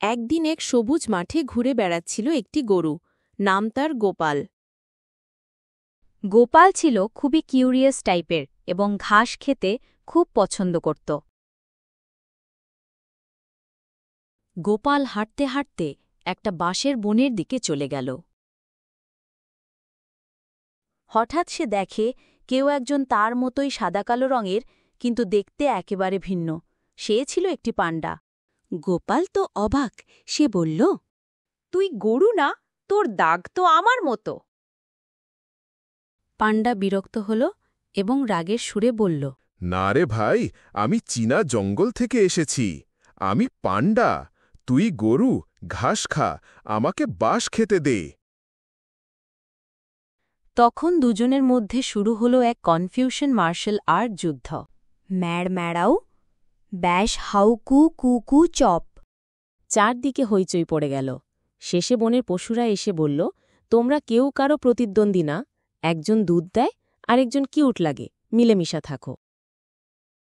একদিন এক সবুজ মাঠে ঘুরে বেড়াচ্ছিল একটি গরু। নাম তার গোপাল। গোপাল ছিল খুবই কিউরিয়াস টাইপের এবং ঘাস খেতে খুব পছন্দ করত। গোপাল হাঁটতে হাঁটতে একটা বাঁশের বনের দিকে চলে গেল। হঠাৎ সে দেখে কেউ একজন তার মতোই সাদা-কালো রঙের, কিন্তু দেখতে একেবারে ভিন্ন। সে ছিল একটি পান্ডা। গোপাল তো অবাক। সে বলল, তুই গরু না? তোর দাগ তো আমার মতো। পান্ডা বিরক্ত হল এবং রাগের সুরে বলল, না রে ভাই, আমি চীনা জঙ্গল থেকে এসেছি। আমি পান্ডা, তুই গরু, ঘাস খা, আমাকে বাঁশ খেতে দে। তখন দুজনের মধ্যে শুরু হলো এক কনফিউশন মার্শাল আর্ট যুদ্ধ। ম্যাড় ম্যাড়াও, ব্যাস হাউ কু কু কু চপ। চারদিকে হইচই পড়ে গেল। শেষে বনের পশুরা এসে বলল, তোমরা কেউ কারো প্রতিদ্বন্দ্বী না, একজন দুধ দেয়, আরেকজন কিউট লাগে, মিলেমিশা থাকো।